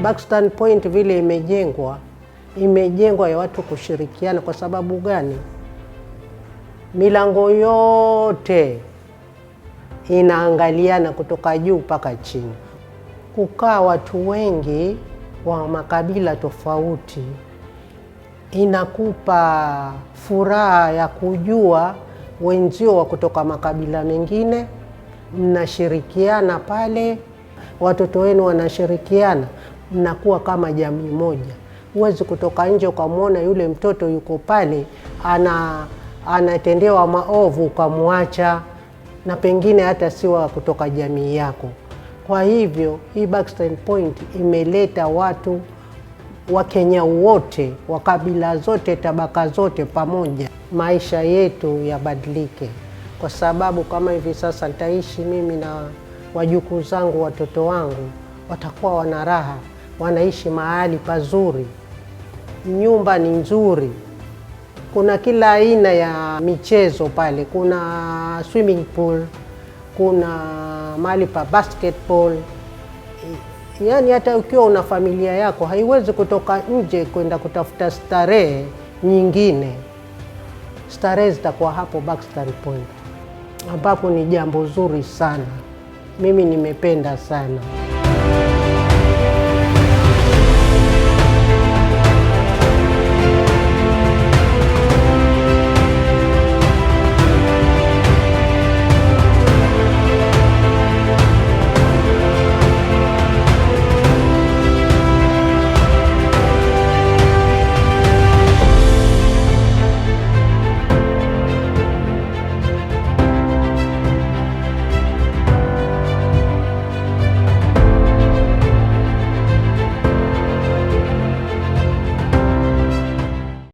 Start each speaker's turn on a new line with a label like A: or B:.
A: Buxton Point vile imejengwa ya watu kushirikiana. Kwa sababu gani? Milango yote inaangaliana kutoka juu mpaka chini. Kukaa watu wengi wa makabila tofauti inakupa furaha ya kujua wenzio wa kutoka makabila mengine, mnashirikiana pale, watoto wenu wanashirikiana, mnakuwa kama jamii moja. Huwezi kutoka nje ukamwona yule mtoto yuko pale anatendewa maovu ukamwacha, na pengine hata siwa kutoka jamii yako. Kwa hivyo hii Buxton Point imeleta watu wa Kenya wote, wa kabila zote, tabaka zote pamoja. Maisha yetu yabadilike, kwa sababu kama hivi sasa nitaishi mimi na wajukuu zangu, watoto wangu watakuwa wana raha, wanaishi mahali pazuri, nyumba ni nzuri, kuna kila aina ya michezo pale, kuna swimming pool, kuna mahali pa basketball. Yani hata ukiwa una familia yako haiwezi kutoka nje kwenda kutafuta starehe nyingine. Starehe zitakuwa hapo Buxton Point, ambapo ni jambo zuri sana. Mimi nimependa sana.